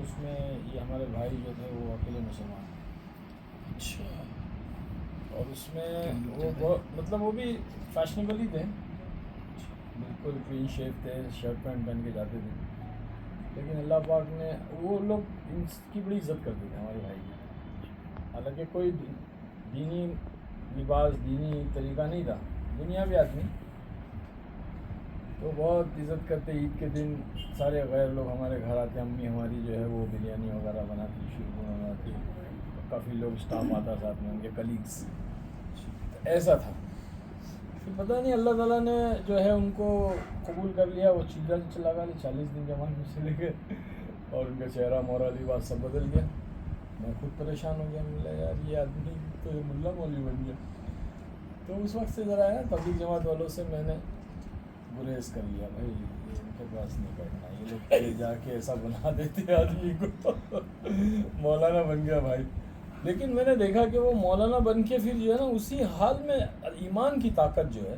اس میں یہ ہمارے بھائی جو تھے وہ اکیلے مسلمان ہیں. اچھا. اور اس میں وہ مطلب وہ بھی فیشنیبل ہی تھے, بالکل کلین شیپ تھے, شرٹ پینٹ پہن کے جاتے تھے. لیکن اللہ پاک نے وہ لوگ ان کی بڑی عزت کرتے تھے ہمارے بھائی کی. حالانکہ کوئی دینی لباس دینی طریقہ نہیں تھا, دنیاوی آدمی, تو بہت عزت کرتے. عید کے دن سارے غیر لوگ ہمارے گھر آتے, امی ہماری جو ہے وہ بریانی وغیرہ بناتی, شیرخورما بناتی, کافی لوگ اسٹاف آتا ساتھ میں, ان کے کلیگس. ایسا تھا. پھر پتہ نہیں اللہ تعالیٰ نے جو ہے ان کو قبول کر لیا. وہ چیزیں لگا لی, 40 دن جوان میں چلے گئے اور ان کا چہرہ مورا لباس سب بدل گیا. میں خود پریشان ہو گیا, ملا یار یہ آدمی تو ملا مولوی بن گیا. تو اس وقت سے ذرا ہے نا تبلیغ جماعت والوں سے میں نے گریز کر لیا, بھائی یہ ان کے پاس نہیں بیٹھنا, یہ لوگ جا کے ایسا بنا دیتے آدمی کو مولانا بن گیا بھائی. لیکن میں نے دیکھا کہ وہ مولانا بن کے پھر جو ہے نا اسی حال میں ایمان کی طاقت جو ہے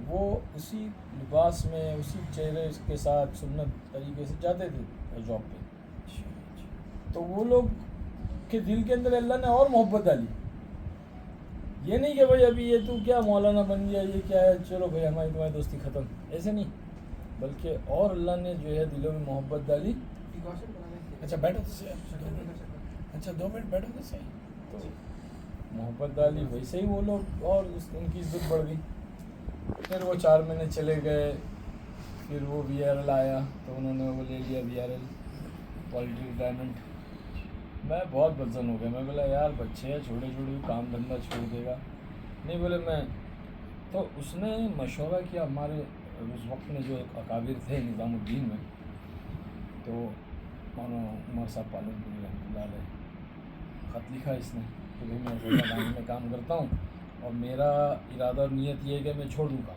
وہ اسی لباس میں اسی چہرے کے ساتھ سنت طریقے سے جاتے تھے جاب پہ. تو وہ لوگ کے دل کے اندر اللہ نے اور محبت ڈالی. یہ نہیں کہ بھائی ابھی یہ تو کیا مولانا بن گیا, یہ کیا ہے, چلو بھائی ہماری تمہاری دوستی ختم, ایسے نہیں, بلکہ اور اللہ نے جو ہے دلوں میں محبت ڈالی. اچھا بیٹھو تو صحیح. اچھا 2 منٹ بیٹھو تو صحیح. تو محبت ڈالی, ویسے ہی وہ لوگ اور ان کی عزت بڑھ گئی. پھر وہ 4 مہینے چلے گئے, پھر وہ VRL آیا تو انہوں نے وہ لے لیا VRL والنٹری ریٹائرمنٹ. میں بہت بدزن ہو گیا, میں بولا یار بچے ہیں چھوٹے چھوٹے, کام دھندا چھوڑ دے گا, نہیں بولے میں. تو اس نے مشورہ کیا, ہمارے اس وقت میں جو اکابر تھے نظام الدین میں, تو مولانا عمر صاحب پالنپوری رحمۃ اللہ علیہ, خط لکھا اس نے کہ بھائی میں فیضا بینک میں کام کرتا ہوں اور میرا ارادہ اور نیت یہ ہے کہ میں چھوڑ دوں گا.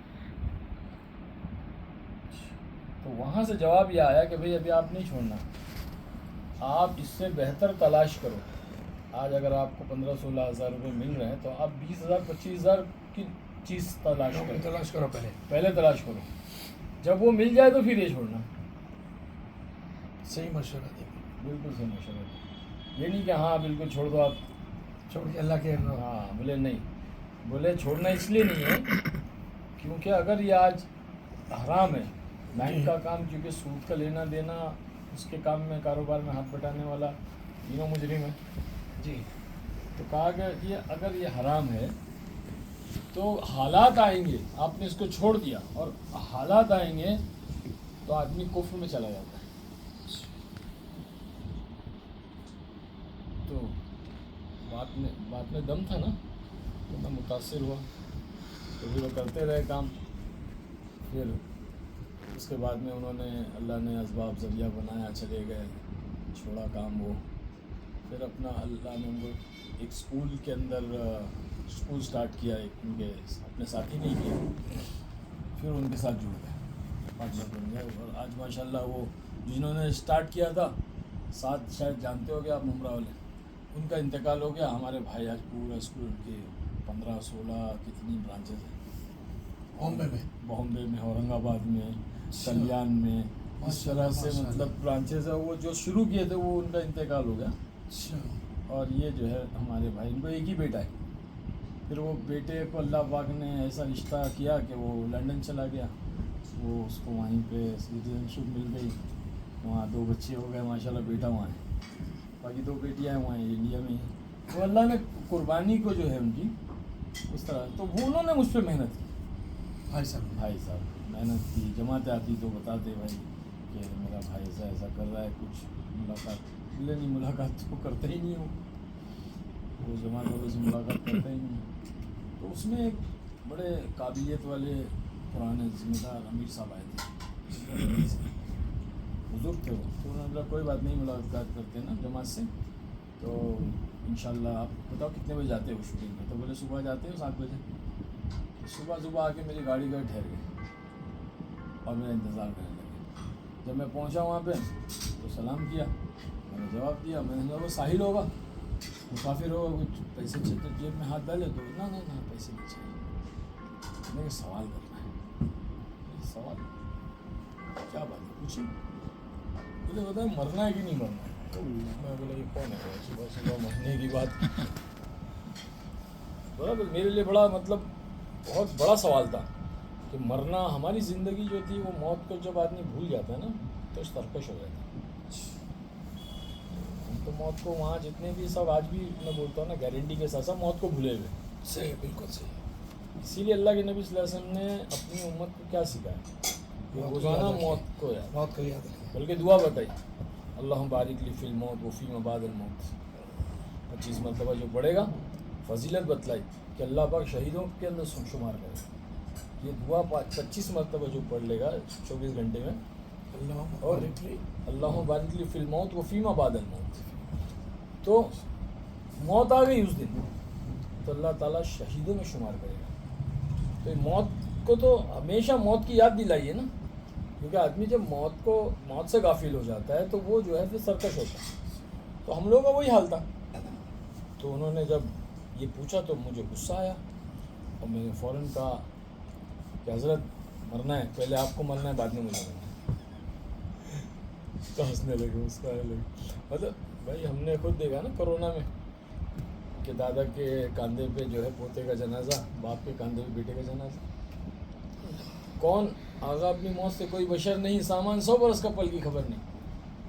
تو وہاں سے جواب یہ آیا کہ بھائی ابھی آپ نہیں چھوڑنا, آپ اس سے بہتر تلاش کرو. آج اگر آپ کو 15-16 ہزار روپے مل رہے ہیں تو آپ 20,000-25,000 کی چیز تلاش کرو پہلے تلاش کرو. جب وہ مل جائے تو پھر یہ چھوڑنا. صحیح مشورہ دیں, بالکل صحیح مشورہ دیں. یہ نہیں کہ ہاں بالکل چھوڑ دو, آپ چھوڑ کے اللہ کے. ہاں بولے نہیں, بولے چھوڑنا اس لیے نہیں ہے کیونکہ اگر یہ آج حرام ہے, بینک کا کام کیونکہ سود کا لینا دینا, اس کے کام میں کاروبار میں ہاتھ بٹانے والا تینوں مجرم ہے جی. تو کہا کہ یہ اگر یہ حرام ہے تو حالات آئیں گے, آپ نے اس کو چھوڑ دیا اور حالات آئیں گے تو آدمی کفر میں چلا جاتا ہے. تو بات میں دم تھا نا, تو میں متاثر ہوا, تو پھر وہ کرتے رہے کام. پھر اس کے بعد میں انہوں نے اللہ نے اسباب ذریعہ بنایا, چلے گئے, چھوڑا کام وہ. پھر اپنا اللہ نے ان کو ایک اسکول کے اندر اسکول سٹارٹ کیا, ایک ان کے اپنے ساتھی نہیں کیا, پھر ان کے ساتھ جڑ گئے, پارٹنر بن گئے. اور آج ماشاء اللہ وہ جنہوں نے اسٹارٹ کیا تھا, ساتھ شاید جانتے ہو گے آپ ممبرا والے, ان کا انتقال ہو گیا. ہمارے بھائی آج پورا اسکول کے 15-16 کتنی برانچز ہیں, بامبے میں, اورنگ آباد میں, کلیان میں, اس طرح سے مطلب برانچز ہیں. وہ جو شروع کیے تھے وہ ان کا انتقال ہو گیا. اور یہ جو ہے ہمارے بھائی, ان کو ایک ہی بیٹا ہے. پھر وہ بیٹے کو اللہ پاک نے ایسا رشتہ کیا کہ وہ لنڈن چلا گیا, وہ اس کو وہیں پہ سٹیزن شپ مل گئی, وہاں 2 بچے ہو گئے ماشاء اللہ, بیٹا وہاں ہے, باقی 2 بیٹیاں ہیں وہاں انڈیا میں ہیں. تو اللہ نے قربانی کو جو ہے ان کی اس طرح, تو وہ انہوں نے مجھ پہ محنت کی. بھائی صاحب محنت کی, جماعتیں آتی تو بتاتے بھائی کہ میرا بھائی ایسا ایسا کر رہا ہے, کچھ ملاقات ملے نہیں, ملاقات تو کرتے ہی نہیں ہو, وہ جماعت والوں سے ملاقات کرتے ہی نہیں. تو اس میں ایک بڑے قابلیت والے پرانے ذمہ دار امیر صاحب آئے تھے, بزرگ تھے وہ. تو انہوں نے بولا کوئی بات نہیں, ملاقات کرتے ہیں نا جماعت سے, تو انشاءاللہ آپ بتاؤ کتنے بجے جاتے ہو شوٹنگ میں. تو بولے صبح جاتے ہو 7 بجے. صبح آ کے میری گاڑی کا ٹھہر گئے اور میرا انتظار کرنے لگے. جب میں پہنچا وہاں پہ تو سلام کیا, میں نے جواب دیا. میں نے کہا وہ ساحل ہوگا, مسافر ہوگا, کچھ پیسے جیب میں ہاتھ ڈالے. تو نہ پیسے نہیں چاہیے. میں سوال کرنا ہے. سوال کیا بات ہے, پوچھیں. مجھے بتائیں مرنا ہے کہ نہیں مرنا ہے. میں بولا یہ کون ہے صبح صبح مرنے کی بات. برابر میرے لیے بڑا مطلب بہت بڑا سوال تھا کہ مرنا ہماری زندگی جو تھی وہ موت کو جب آدمی بھول جاتا ہے نا تو سرکش ہو جاتا ہے. ہم تو موت کو وہاں جتنے بھی سب آج بھی میں بولتا ہوں نا گارنٹی کے ساتھ سب موت کو بھولے ہوئے. صحیح, بالکل صحیح. اسی لیے اللہ کے نبی صلی اللہ علیہ وسلم نے اپنی امت کو کیا سکھایا کہ روزانہ موت کو یاد, موت کو یاد رکھیں. بلکہ دعا بتائی اللہم بارک لی فی الموت و فیما بعد الموت. 25 مرتبہ جو پڑھے گا فضیلت بتلائی کہ اللہ پاک شہیدوں کے اندر شمار کرے گا. یہ دعا 25 مرتبہ جو پڑھ لے گا 24 گھنٹے میں, اور اللہم بارک لی فی الموت و فیما بعد الموت, تو موت آ گئی اس دن تو اللہ تعالیٰ شہیدوں میں شمار کرے گا. تو موت کو تو ہمیشہ موت کی یاد دلائیے نا, کیونکہ آدمی جب موت سے غافل ہو جاتا ہے تو وہ جو ہے پھر سرکش ہوتا ہے. تو ہم لوگوں کا وہی حال تھا. تو انہوں نے جب یہ پوچھا تو مجھے غصہ آیا اور میں نے فوراً کہا کہ حضرت مرنا ہے, پہلے آپ کو مرنا ہے بعد میں مجھے مرنا ہے. تو ہنسنے لگے, مسکرانے لگے. مطلب بھائی ہم نے خود دیکھا نا کرونا میں کہ دادا کے کاندھے پہ جو ہے پوتے کا جنازہ, باپ کے کاندھے پہ بیٹے کا جنازہ. کون آگا اپنی موت سے کوئی بشر نہیں, سامان 100 برس کا پل کی خبر نہیں.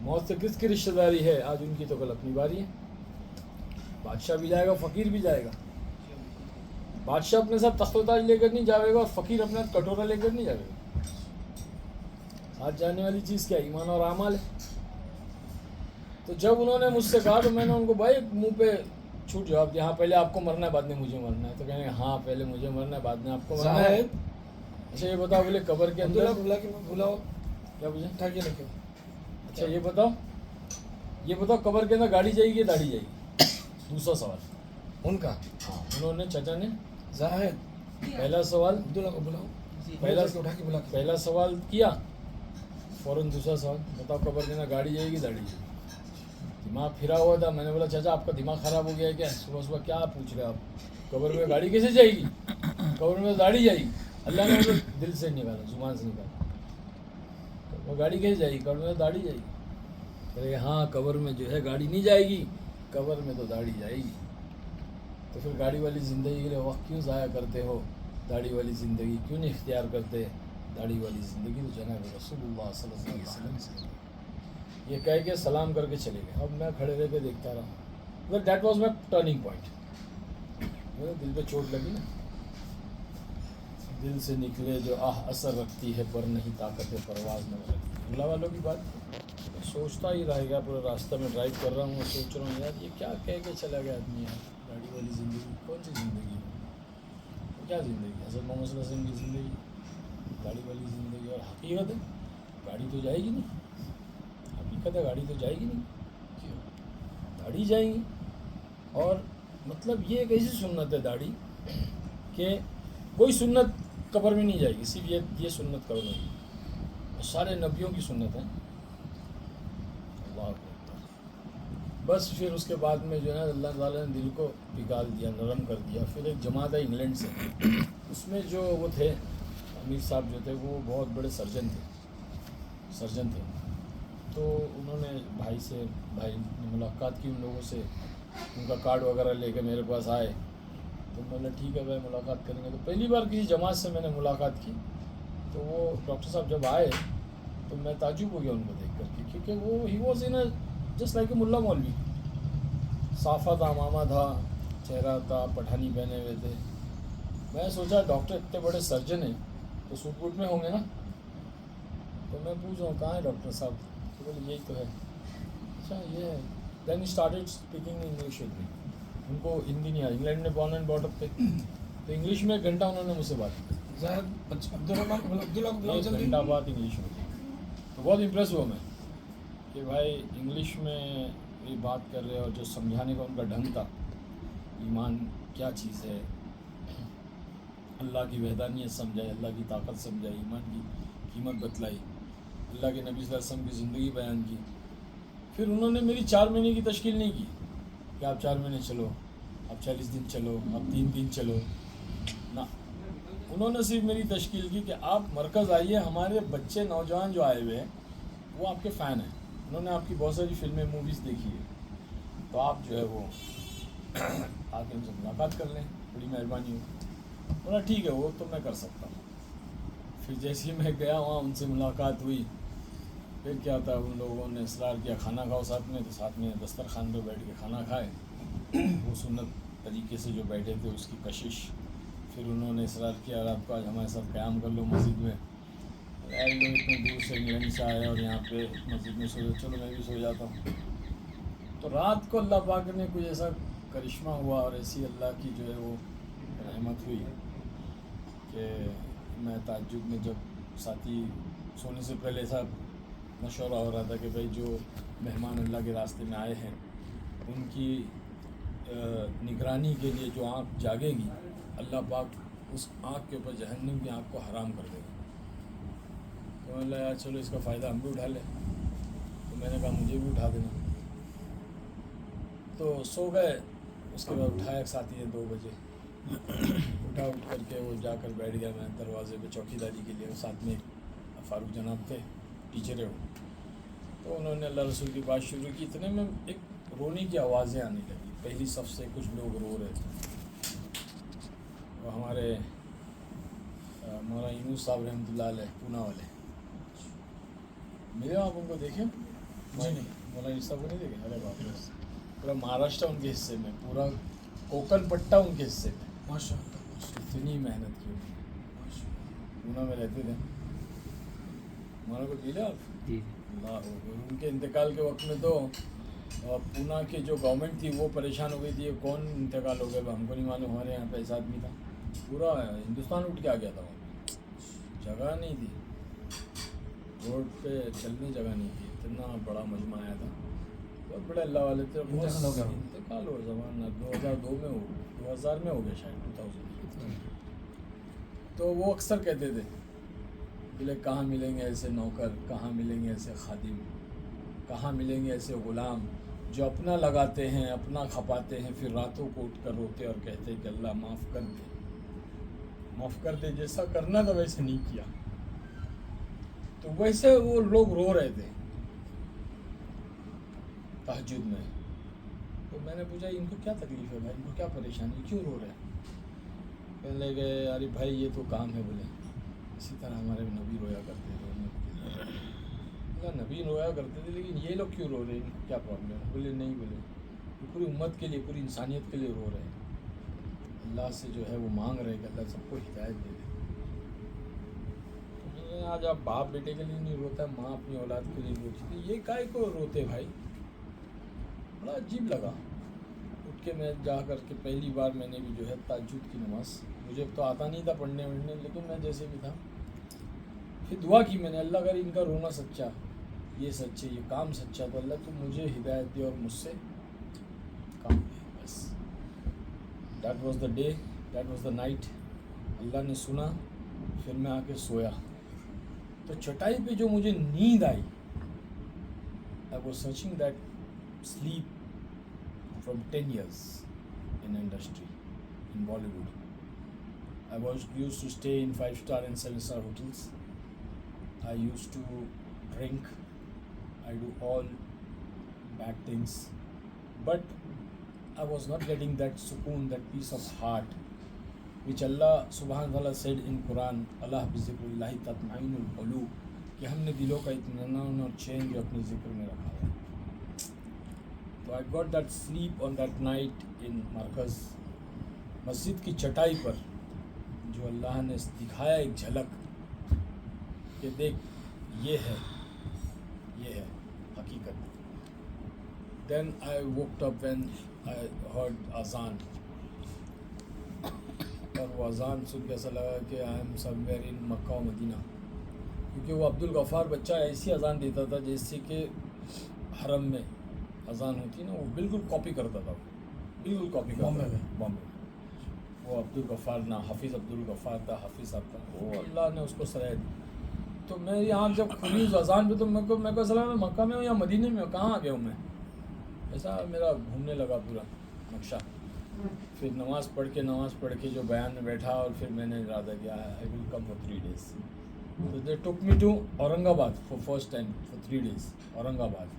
موت سے کس کی رشتہ داری ہے, آج ان کی تو کل اپنی باری ہے. بادشاہ بھی جائے گا, فقیر بھی جائے گا. بادشاہ اپنے ساتھ تخت و تاج لے کر نہیں جاوے گا اور فقیر اپنے ساتھ کٹورا لے کر نہیں جاوے گا. آج جانے والی چیز کیا, ایمان اور اعمال ہے. تو جب انہوں نے مجھ سے کہا تو میں نے ان کو بھائی منہ پہ چھوٹ جواب دیا, ہاں پہلے آپ کو مرنا ہے بعد میں مجھے مرنا ہے. تو کہنے ہاں پہلے مجھے مرنا ہے بعد میں آپ کو مرنا ہے. اچھا یہ بتاؤ, بولے قبر کے اندر بلاؤ کیا پوچھا, اچھا یہ بتاؤ قبر کے اندر گاڑی جائے گی داڑھی جائے گی. دوسرا سوال ان کا, انہوں نے چچا نے زاہد پہلا سوال عبداللہ کو بلاؤ, اٹھا کے بلا. پہلا سوال کیا, فوراً دوسرا سوال بتاؤ قبر کے اندر گاڑی جائے گی داڑھی جائے گی. دماغ پھرا ہوا تھا. میں نے بولا چچا آپ کا دماغ خراب ہو گیا ہے کیا, صبح صبح کیا پوچھ رہے آپ, قبر میں گاڑی کیسے جائے گی, قبر میں داڑھی جائے گی. اللہ نے مجھے دل سے نکالا, زبان سے نکالا, وہ گاڑی کیسے جائے گی, قبر میں داڑھی جائے گی. کہ ہاں قبر میں جو ہے گاڑی نہیں جائے گی, قبر میں تو داڑھی جائے گی. تو پھر گاڑی والی زندگی کے لیے وقت کیوں ضائع کرتے ہو, داڑھی والی زندگی کیوں نہیں اختیار کرتے. داڑھی والی زندگی تو جناب رسول اللہ صلی اللہ علیہ وسلم سے. یہ کہہ کے سلام کر کے چلے گئے. اب میں کھڑے رہ کے دیکھتا رہا. مطلب that was my turning point. میرے دل پہ چوٹ لگی نا, دل سے نکلے جو اثر رکھتی ہے پر نہیں طاقت پرواز میں رکھتی. اللہ والوں کی بات سوچتا ہی رہ گیا پورا راستہ میں ڈرائیو کر رہا ہوں, سوچ رہا ہوں یار یہ کیا کہہ کے چلا گیا آدمی یار. گاڑی والی زندگی کون سی زندگی ہے, کیا زندگی ہے, حضرت محمد صلی اللہ علیہ وسلم کی زندگی, گاڑی والی زندگی. اور حقیقت ہے گاڑی تو جائے گی نہیں, حقیقت ہے گاڑی تو جائے گی نہیں, داڑھی جائیں گی. اور مطلب یہ ایک ایسی سنت ہے داڑھی کہ کوئی سنت قبر میں نہیں جائے گی, صرف یہ سنت قبر میں. سارے نبیوں کی سنت ہے. اللہ اکبر. بس پھر اس کے بعد میں جو ہے اللہ تعالیٰ نے دل کو پگھال دیا, نرم کر دیا. پھر ایک جماعت ہے انگلینڈ سے, اس میں جو وہ تھے امیر صاحب جو تھے وہ بہت بڑے سرجن تھے. تو انہوں نے بھائی نے ملاقات کی ان لوگوں سے, ان کا کارڈ وغیرہ لے کے میرے پاس آئے. تو میں نے کہا ٹھیک ہے بھائی ملاقات کریں گے. تو پہلی بار کسی جماعت سے میں نے ملاقات کی تو وہ ڈاکٹر صاحب جب آئے تو میں تعجب ہو گیا ان کو دیکھ کر کے, کیونکہ وہ he was in just like a ملا مولوی. صافہ تھا, امامہ تھا, چہرہ تھا, پٹھانی پہنے ہوئے تھے. میں سوچا ڈاکٹر اتنے بڑے سرجن ہیں تو سوٹ بوٹ میں ہوں گے نا. تو میں پوچھ رہا ہوں کہاں ہے ڈاکٹر صاحب, تو بولے یہی تو ہے. اچھا یہ ہے. Then he started speaking English with me. ان کو ہندی نہیں آئی, انگلینڈ میں بورن اینڈ بارٹ اپ تھے, تو انگلش میں 1 گھنٹہ انہوں نے مجھ سے بات کی. عبداللہ 1 گھنٹہ بات انگلش میں. تو بہت امپریس ہوا میں کہ بھائی انگلش میں یہ بات کر رہے, اور جو سمجھانے کا ان کا ڈھنگ تھا, ایمان کیا چیز ہے, اللہ کی وحدانیت سمجھائی, اللہ کی طاقت سمجھائی, ایمان کی قیمت بتلائی, اللہ کے نبی صلی اللہ علیہ وسلم کی زندگی بیان کی. پھر انہوں نے میری 4 مہینے کی تشکیل نہیں کی کہ آپ 4 مہینے چلو, آپ 40 دن چلو, آپ 3 دن چلو نہ. انہوں نے صرف میری تشکیل کی کہ آپ مرکز آئیے, ہمارے بچے نوجوان جو آئے ہوئے ہیں وہ آپ کے فین ہیں, انہوں نے آپ کی بہت ساری فلمیں موویز دیکھی ہے، تو آپ جو ہے وہ آ کے ان سے ملاقات کر لیں، بڑی مہربانی ہو۔ بولا ٹھیک ہے وہ تو میں کر سکتا ہوں۔ پھر جیسے ہی میں گیا وہاں ان سے ملاقات ہوئی، پھر کیا تھا ان لوگوں نے اصرار کیا کھانا کھاؤ ساتھ میں، تو ساتھ میں دسترخوان پہ بیٹھ کے کھانا کھائے، وہ سنت طریقے سے جو بیٹھے تھے اس کی کشش۔ پھر انہوں نے اصرار کیا رات کو آج ہمارے ساتھ قیام کر لو مسجد میں، یار لوگ اتنے دور سے انگلینڈ سے آئے اور یہاں پہ مسجد میں سو جاؤ، چلو میں بھی سو جاتا ہوں۔ تو رات کو اللہ پاک نے کوئی ایسا کرشمہ ہوا اور ایسی اللہ کی جو ہے وہ رحمت ہوئی کہ میں تہجد میں جب ساتھی سونے سے پہلے سا مشورہ ہو رہا تھا کہ بھائی جو مہمان اللہ کے راستے میں آئے ہیں ان کی نگرانی کے لیے جو آنکھ جاگے گی، اللہ پاک اس آنکھ کے اوپر جہنم کی آنکھ کو حرام کر دے گا۔ تو میں نے کہا چلو اس کا فائدہ ہم بھی اٹھا لیں، تو میں نے کہا مجھے بھی اٹھا دینا۔ تو سو گئے، اس کے بعد اٹھایا ایک ساتھی نے 2 بجے، اٹھ کر کے وہ جا کر بیٹھ گیا، میں دروازے پہ چوکی داری کے لیے، ساتھ میں فاروق جناب تھے، ٹیچر ہے وہ۔ تو انہوں نے اللہ رسول کی بات شروع کی، اتنے میں ایک رونے کی آوازیں آنے لگی، پہلی صف سے کچھ لوگ رو رہے تھے۔ وہ ہمارے مولانا یونس صاحب رحمۃ اللہ علیہ پونا والے، ملے آپ ان کو دیکھیں؟ جی نہیں، مولانا یونس صاحب کو نہیں دیکھے؟ ارے باپ رے، پورا مہاراشٹر ان کے حصے میں، پورا کوکن پٹا ان کے حصے میں، ماشاء اللہ اتنی محنت کی انہوں نے، پونا میں رہتے تھے۔ ہمارے کو دیدے آپ؟ جی اللہ اکبر۔ ان کے انتقال کے وقت میں تو پونا کے جو گورنمنٹ تھی وہ پریشان ہو گئی تھی، کون انتقال ہو گیا ہم کو نہیں معلوم، ہمارے یہاں پہ ایسا آدمی تھا، پورا ہندوستان اٹھ کے آ گیا تھا وہاں پہ، جگہ نہیں تھی، روڈ پہ چلنے جگہ نہیں تھی، اتنا بڑا مجمع آیا تھا، بہت بڑے اللہ والے تھے۔ انتقال ہو گیا؟ انتقال ہو زمانہ 2002 میں ہو، 2000 میں ہو گیا شاید، 2000۔ تو وہ اکثر کہتے تھے بولے کہاں ملیں گے ایسے نوکر، کہاں ملیں گے ایسے خادم، کہاں ملیں گے ایسے غلام جو اپنا لگاتے ہیں، اپنا کھپاتے ہیں، پھر راتوں کو اٹھ کر روتے اور کہتے ہیں کہ اللہ معاف کر دے، معاف کر دے، جیسا کرنا تھا ویسے نہیں کیا۔ تو ویسے وہ لوگ رو رہے تھے تہجد میں۔ تو میں نے پوچھا ان کو کیا تکلیف ہے بھائی، ان کو کیا پریشانی، کیوں رو رہے ہیں؟ کہنے لگے ارے بھائی یہ تو کام ہے، بولے اسی طرح ہمارے نبی رویا کرتے تھے، نبی رویا کرتے تھے، لیکن یہ لوگ کیوں رو رہے ہیں، ان کو کیا پرابلم ہے؟ بولے نہیں، بولے یہ پوری امت کے لیے، پوری انسانیت کے لیے رو رہے ہیں، اللہ سے جو ہے وہ مانگ رہے ہیں کہ اللہ سب کو ہدایت دے دے۔ آج آپ باپ بیٹے کے لیے نہیں روتا، ماں اپنی اولاد کے لیے روتی تھی، یہ کائے کو روتے بھائی؟ بڑا عجیب لگا۔ اٹھ کے میں جا کر کے پہلی بار میں نے بھی جو ہے تہجد کی نماز، مجھے تو آتا نہیں تھا پڑھنے وڑھنے، لیکن میں جیسے بھی تھا پھر دعا کی میں نے، اللہ اگر ان کا رونا سچا، یہ سچے، یہ کام سچا، تو اللہ تو مجھے ہدایت دے اور مجھ سے کام لے، بس۔ That was the day, that was the night. Allah نے سنا، پھر میں آ کے سویا، تو چٹائی پہ جو مجھے نیند آئی، I was searching that sleep from 10 years in industry, in Bollywood. I was used to stay in 5-star and 7-star hotels. I used to drink. I do all bad things. But I was not getting that sukoon, that peace of heart, which Allah subhanahu wa ta'ala said in Quran, Allah bizikrillahi tatma'innul qulub, کہ ہم نے دلوں کا اطمینان اور چین جو اپنے ذکر میں رکھا ہے۔ تو I got that sleep on that night in مرکز، مسجد کی چٹائی پر، جو اللہ نے دکھایا ایک جھلک کہ دیکھ یہ ہے حقیقت۔ دین آئی ووکڈ اپ وین آئی ہرڈ اذان، اور وہ اذان سن کے ایسا لگا کہ آئی ایم سم ویئر ان مکہ و مدینہ، کیونکہ وہ عبدالغفار بچہ ایسی اذان دیتا تھا جیسے کہ حرم میں اذان ہوتی نا، وہ بالکل کاپی کرتا تھا، بالکل کاپی کرتا تھا بامبے۔ وہ عبدالغفار نا حافظ عبدالغفار تھا، حافظ صاحب تھا، وہ اللہ نے اس کو سرائے دی۔ تو میں یہاں جب کھلی اس اذان پہ، تو میں کو صلاح میں مکہ میں ہوں یا مدینے میں ہوں، کہاں آ گیا ہوں میں، ایسا میرا گھومنے لگا پورا نقشہ۔ پھر نماز پڑھ کے جو بیان میں بیٹھا، اور پھر میں نے ارادہ کیا آئی ول come for 3 days. So they took me to Aurangabad for first time for 3 days, Aurangabad.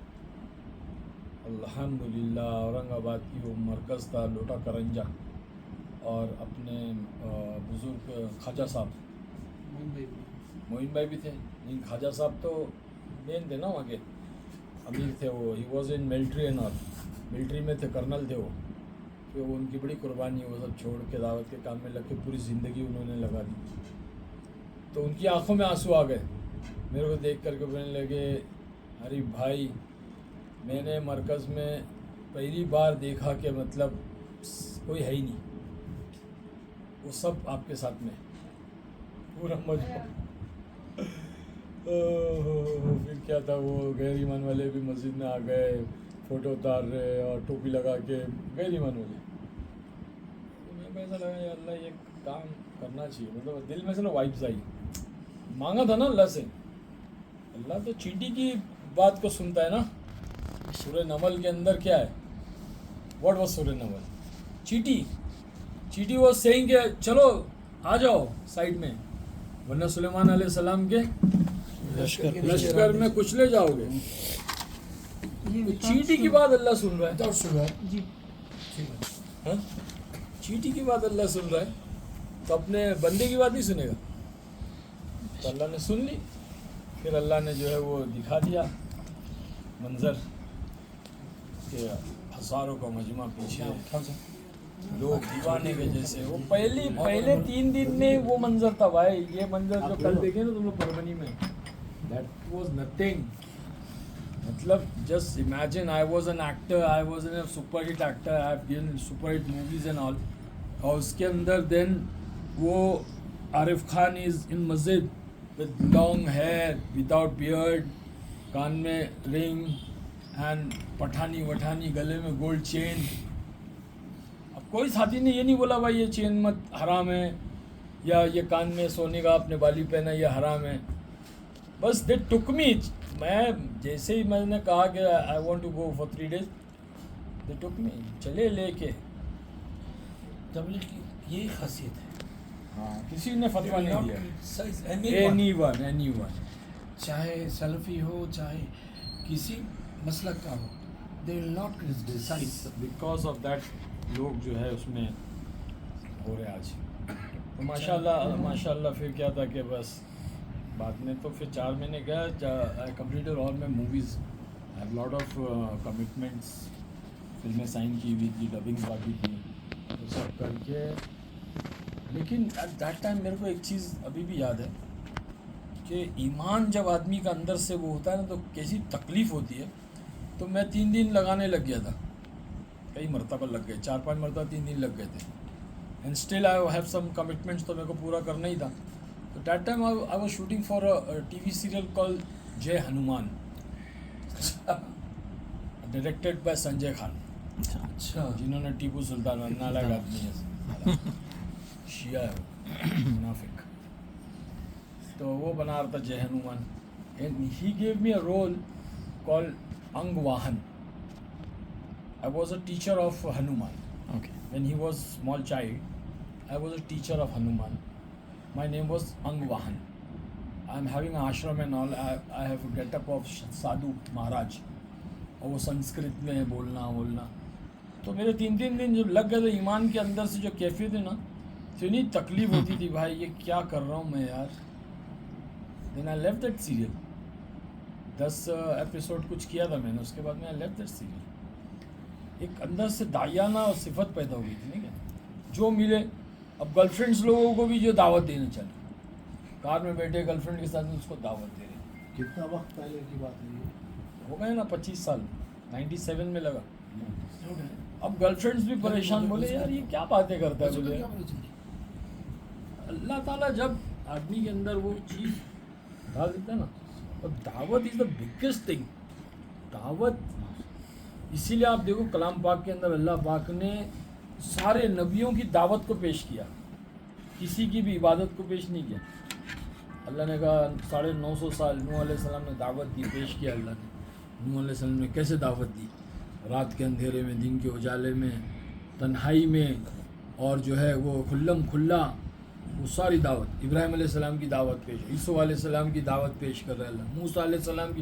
الحمدللہ اورنگ آباد کی وہ مرکز تھا لوٹا کرنجا، اور اپنے بزرگ خواجہ صاحب معین بھائی بھی تھے، لیکن خواجہ صاحب تو مین تھے نا وہاں کے، امیر تھے وہ، he was in military and all, military میں تھے، کرنل تھے وہ، پھر وہ ان کی بڑی قربانی، وہ سب چھوڑ کے دعوت کے کام میں لگ کے پوری زندگی انہوں نے لگا دی، تو ان کی آنکھوں میں آنسو آ گئے میرے کو دیکھ کر کے، کہنے لگے ارے بھائی میں نے مرکز میں پہلی بار دیکھا کہ مطلب کوئی ہے ہی نہیں، وہ سب آپ کے ساتھ میں پورا مجموعہ۔ پھر کیا تھا، وہ غیر ایمان والے بھی مسجد میں آ گئے، فوٹو اتار رہے اور ٹوپی لگا کے، غیر ایمان والے، تو میں کو ایسا لگا یا اللہ یہ کام کرنا چاہیے، مطلب دل میں سے نا وائبز آئی، مانگا تھا نا اللہ سے، اللہ تو چینٹی کی بات کو سنتا ہے نا۔ سورہ نمل کے اندر کیا ہے، واٹ واز سورہ نمل، چیٹی واز سیئنگ کہ چلو آ جاؤ سائڈ میں، ورنہ سلیمان علیہ السلام کے لشکر میں کچلے جاؤ گے، چیٹی کی بات اللہ سن رہا ہے، جی ہاں چیٹی کی بات اللہ سن رہا ہے، تو اپنے بندے کی بات نہیں سنے گا، تو اللہ نے سن لی، پھر اللہ نے جو ہے وہ دکھا دیا منظر کہ ہزاروں کا مجمع پیچھے، لوگ دیوانے کے جیسے، وہ پہلے 3 دن میں وہ منظر تھا بھائی، یہ منظر جو کل دیکھے نا تم لوگ پربنی میں، دیٹ واز نتھنگ، مطلب just imagine I was an actor, I was an super hit actor, I have given super hit movies and all, اور اس کے اندر دین وہ عارف خان از ان مسجد with long hair, without beard, کان میں رنگ اینڈ پٹھانی وٹھانی، گلے میں گولڈ چین، اب کوئی ساتھی نے یہ نہیں بولا بھائی یہ چین مت حرام ہے، یا یہ کان میں سونے کا آپ نے بالی پہنا یہ حرام ہے، بس دے ٹک می، میں جیسے ہی میں نے کہا کہ I want to go for 3 days، دے ٹک می، چلے لے کے، تبلیغ کی یہی خاصیت ہے، ہاں کسی نے فتویٰ نہیں دیا، اینی ون، چاہے سلفی ہو چاہے کسی مسلک کا ہو، they will not criticise, because of that لوگ جو ہے اس میں ہو رہے آج، تو ماشاء اللہ پھر کیا تھا کہ بس بعد میں تو پھر 4 مہینے گیا، کمپلیٹڈ اور میں movies, I have lot of commitments, فلمیں سائن کی ہوئی تھی، ڈبنگ باقی تھی، وہ سب کر کے، لیکن ایٹ دیٹ ٹائم میرے کو ایک چیز ابھی بھی یاد ہے کہ ایمان جب آدمی کا اندر سے وہ ہوتا ہے نا تو کیسی تکلیف ہوتی ہے، تو میں 3 دن لگانے لگ گیا تھا، کئی مرتبہ لگ گئے، 4-5 مرتبہ 3 دن لگ گئے تھے، and still I have some commitments, تو میرے کو پورا کرنا ہی تھا، تو that time I was shooting for A T V serial call J Hanuman, directed by Sanjay Khan, اچھا جنہوں نے ٹیپو سلطان، نالائق آدمی ہے، شیعہ ہے وہ، منافق، تو وہ بنا رہا تھا Jai Hanuman, and he gave me a role call انگ واہن، I was a teacher of Hanuman, when he was small child I was a teacher of Hanuman, my name was Ang Vahan, I am having an ashram and all, I have a get up of sadhu Maharaj، اور وہ سنسکرت میں بولنا، تو میرے 3 دن جب لگ گئے تو ایمان کے اندر سے جو کیفیت ہے نا، اتنی تکلیف ہوتی تھی بھائی یہ کیا کر رہا ہوں میں یار، then I left that serial، 10 episode کچھ کیا تھا میں نے، اس کے بعد میں I left that serial، ایک اندر سے داعیانہ صفت پیدا ہو گئی تھی، نہیں کیا جو ملے، اب گرل فرینڈس لوگوں کو بھی جو دعوت دینا چاہیے، کار میں بیٹھے گرل فرینڈ کے ساتھ اس کو دعوت دے رہے، کتنا وقت پہلے کی بات ہے یہ؟ ہو گئے نا 25 سال، 97 میں لگا، اب گرل فرینڈس بھی پریشان، بولے یار یہ کیا باتیں کرتا ہے، بولے اللہ تعالیٰ جب آدمی کے اندر وہ چیز ڈال دیتا ہے نا، اور دعوت از دا بگیسٹ تھنگ، دعوت، اسی لیے آپ دیکھو کلام پاک کے اندر اللہ پاک نے سارے نبیوں کی دعوت کو پیش کیا، کسی کی بھی عبادت کو پیش نہیں کیا، اللہ نے کہا 950 سال نوح علیہ السلام نے دعوت دی، پیش کیا اللہ نے، نوح علیہ السلام نے کیسے دعوت دی، رات کے اندھیرے میں، دن کے اجالے میں، تنہائی میں، اور جو ہے وہ کھلم کھلا، وہ ساری دعوت، ابراہیم علیہ السلام کی دعوت پیش، عیسیٰ علیہ السلام کی دعوت پیش کر رہے اللہ، موسیٰ علیہ السلام کی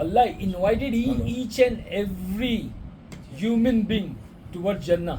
Allah invited each and every human being towards Jannah,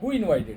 Who invited?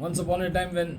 Once upon a time when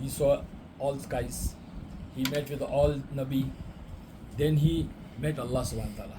he saw all skies, he met with all Nabi, then he met Allah subhanahu wa ta'ala.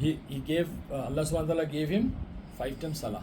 he gave Allah subhanahu wa ta'ala gave him 5 times salah,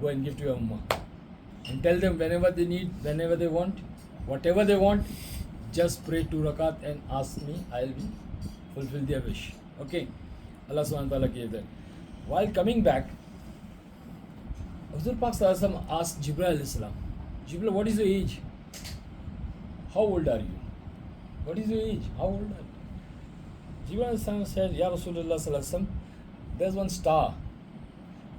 go and give to your ummah and tell them whenever they need, whenever they want, whatever they want, just pray 2 rakat and ask me, I will be fulfill their wish. Okay, Allah subhanahu wa ta'ala gave that. While coming back, Huzur Pak Sallallahu Alaihi Wasallam asked Jibril alayhi salam, Jibril, what is your age? How old are you? What is your age? How old are you? Jibril alayhi salam said, Ya Rasulullah Sallallahu Alaihi Wasallam, there's one star.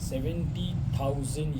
70,000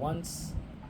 once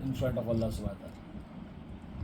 in front of Allah subhanahu wa ta'ala?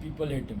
people hate him?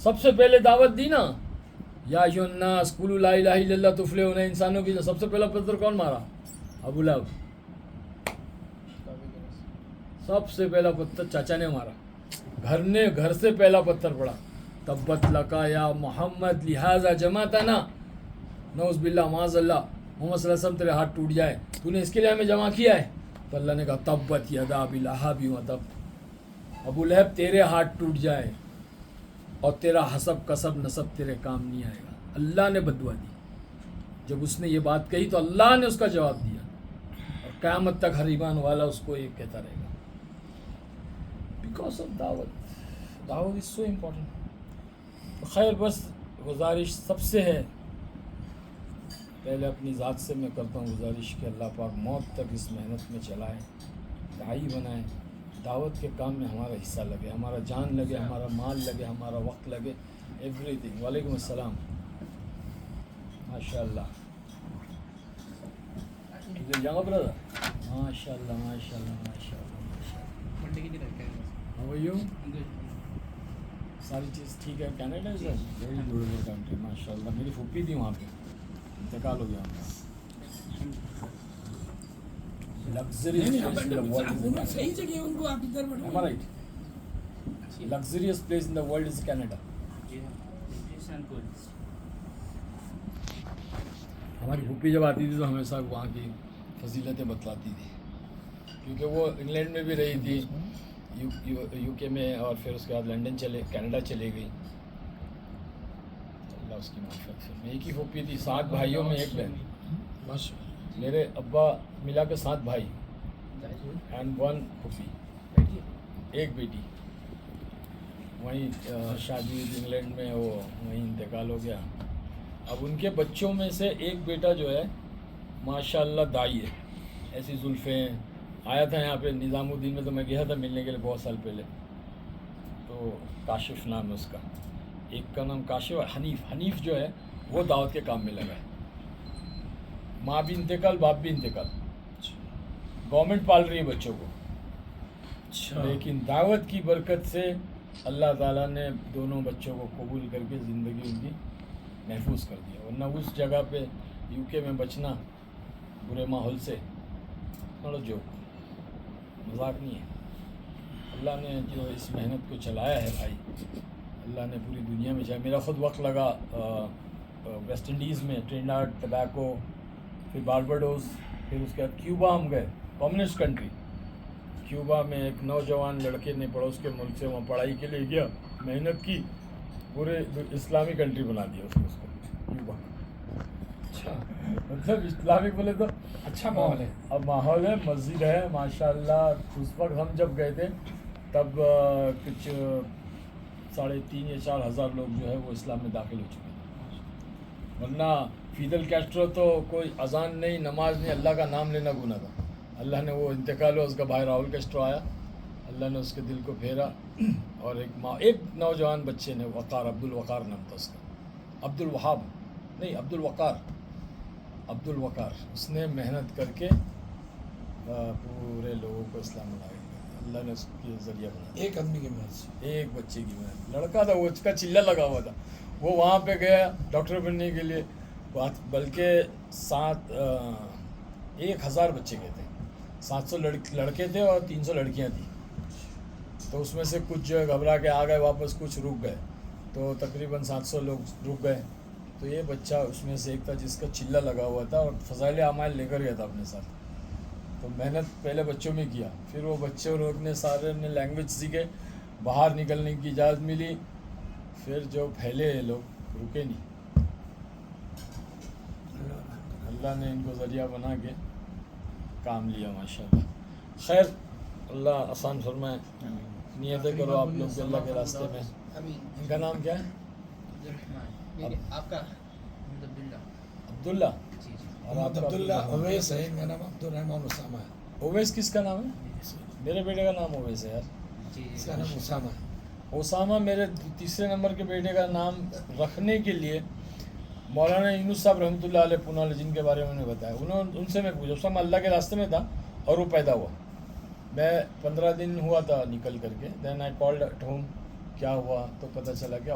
سب سے پہلے دعوت دی نا, یا ایھا الناس قولوا لا الہ الا اللہ تفلحون, انسانوں کی سب سے پہلا پتھر کون مارا؟ ابو لہب. سب سے پہلا پتھر چاچا نے مارا, گھر سے پہلا پتھر پڑا. تبت لکا یا محمد لہذا جمعتنا, نعوذ باللہ معاذ اللہ, محمد صلی اللہ علیہ وسلم تیرے ہاتھ ٹوٹ جائے, تو نے اس کے لیے ہمیں جمع کیا ہے. تو اللہ نے کہا تبت یدا ابی لہب وتب, ابو لہب تیرے ہاتھ ٹوٹ جائے اور تیرا حسب کسب نسب تیرے کام نہیں آئے گا. اللہ نے بدعا دی. جب اس نے یہ بات کہی تو اللہ نے اس کا جواب دیا, اور قیامت تک ہر ایمان والا اس کو یہ کہتا رہے گا. بیکاز آف دعوت از سو امپورٹنٹ. خیر بس گزارش سب سے ہے, پہلے اپنی ذات سے میں کرتا ہوں گزارش کہ اللہ پاک موت تک اس محنت میں چلائے, داعی بنائے, دعوت کے کام میں ہمارا حصہ لگے, ہمارا جان لگے, ہمارا مال لگے, ہمارا وقت لگے, ایوری تھنگ. وعلیکم السلام. ماشاء اللہ. یانگ برادر, ماشاء اللہ ماشاء اللہ ماشاء اللہ. How are you? ساری چیز ٹھیک ہے. Canada is a very beautiful country ماشاء اللہ. میری پھوپھی تھی وہاں پہ, انتقال ہو گیا ان کا. صحیح جگہ ان کو آپ ادھر Am I right? Luxurious place in the world is Canada. ہماری پھوپھی جب آتی تھی تو ہمیشہ وہاں کی فضیلتیں بتلاتی تھی, کیونکہ وہ انگلینڈ میں بھی رہی تھی, یو کے میں, اور پھر اس کے بعد لنڈن کینیڈا چلے گئی. اللہ اس کی معافیت سے. ایک ہی پھوپھی تھی, 7 بھائیوں میں ایک بہن. میرے ابا ملا کے 7 بھائی اینڈ 1 پھوپھی, ایک بیٹی. وہیں شادی ہوئی تھی انگلینڈ میں, وہ وہیں انتقال ہو گیا. اب ان کے بچوں میں سے ایک بیٹا جو ہے ماشاء اللہ دائی ہے, ایسی زلفیں. آیا تھا یہاں پہ نظام الدین میں, تو میں گیا تھا ملنے کے لیے بہت سال پہلے. تو کاشف نام ہے اس کا, ایک کا نام کاشف, اور حنیف جو ہے وہ دعوت کے کام میں لگا ہے. ماں بھی انتقال, باپ بھی انتقال. گورنمنٹ پال رہی ہے بچوں کو, لیکن دعوت کی برکت سے اللہ تعالیٰ نے دونوں بچوں کو قبول کر کے زندگی ان کی محفوظ کر دیا. ورنہ اس جگہ پہ یو کے میں بچنا برے ماحول سے بڑا جوک, مذاق نہیں ہے. اللہ نے جو اس محنت کو چلایا ہے بھائی, اللہ نے پوری دنیا میں چلایا. میرا خود وقت لگا ویسٹ انڈیز میں, ٹرینیڈاڈ ٹبیکو, پھر بارباڈوس, پھر اس کے بعد کیوبا ہم گئے, کمیونسٹ کنٹری. کیوبا میں ایک نوجوان لڑکے نے پڑوس کے ملک سے وہاں پڑھائی کے لیے گیا, محنت کی, پورے اسلامی کنٹری بنا دیا اس کو کیوبا. اچھا, مطلب اسلامک بولے تو اچھا ماحول ہے. اب ماحول ہے, مسجد ہے ماشاء اللہ. اس وقت ہم جب گئے تھے تب کچھ 3,500 یا 4,000 لوگ جو ہے وہ اسلام میں داخل ہو چکے تھے. ورنہ فیدل کیسٹرو تو کوئی اذان نہیں, نماز نہیں, اللہ کا نام لینا گناہ تھا. اللہ نے وہ انتقال ہوا, اس کا بھائی راہل کیسٹرو آیا, اللہ نے اس کے دل کو پھیرا, اور ایک نوجوان بچے نے, وقار, عبد الوقار نام تھا اس کا, عبد الوہاب نہیں, عبد الوقار, اس نے محنت کر کے پورے لوگوں کو اسلام میں لایا. اللہ نے اس کے ذریعہ بنا, ایک آدمی کی محنت سے, ایک بچے کی محنت. لڑکا تھا وہ, اس کا چلہ لگا ہوا تھا, وہ وہاں پہ گیا ڈاکٹر بننے کے لیے, بلکہ 1,000 بچے گئے تھے. 700 لڑکے تھے اور 300 لڑکیاں تھیں. تو اس میں سے کچھ جو ہے گھبرا کے آ گئے واپس, کچھ رک گئے, تو تقریباً 700 لوگ رک گئے. تو یہ بچہ اس میں سے ایک تھا جس کا چلہ لگا ہوا تھا, اور فضائل اعمال لے کر گیا تھا اپنے ساتھ. تو محنت پہلے بچوں میں کیا, پھر وہ بچے لوگ نے سارے نے لینگویج سیکھے, باہر نکلنے کی اجازت ملی, پھر جو پھیلے لوگ رکے نہیں. اللہ نے ان کو ذریعہ بنا کے کام لیا ماشاء اللہ. خیر, اللہ آسان فرمائے. نیتیں کرو آپ لوگ کے اللہ کے راستے میں. ان کا نام کیا ہے؟ آپ کا عبداللہ. اور آپ کا عبداللہ اویس ہے. میرا نام عبد الرحمان اسامہ ہے. اویس کس کا نام ہے؟ میرے بیٹے کا نام اویس ہے یار. اس کا نام اسامہ ہے. اسامہ میرے تیسرے نمبر کے بیٹے کا نام رکھنے کے لیے مولانا یونس صاحب رحمۃ اللہ علیہ پونہ جن کے بارے میں انہوں نے بتایا. ان سے میں پوچھا, اسامہ اللہ کے راستے میں تھا اور وہ پیدا ہوا. میں 15 دن ہوا تھا نکل کر کے. دین آئی کالڈ ایٹ ہوم کیا ہوا تو پتہ چلا کہ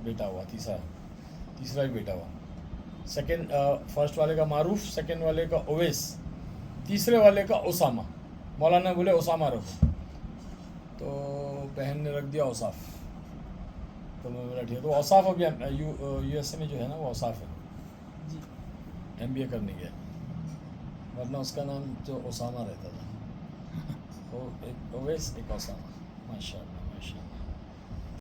بیٹا ہوا، تیسرا بھی بیٹا ہوا. سیکنڈ فرسٹ والے کا معروف، سیکنڈ والے کا اویس، تیسرے والے کا اسامہ. مولانا بولے اسامہ رکھو، تو بہن نے رکھ دیا اوصاف. تو میں بولا ٹھیک ہے. تو اوصاف ابھی یو ایس اے میں جو ہے نا وہ اوصاف ہے، جی ایم بی اے کرنے گیا، ورنہ اس کا نام جو اسامہ رہتا تھا. وہ ایک اویس ایک اسامہ. ماشاء اللہ ماشاء اللہ.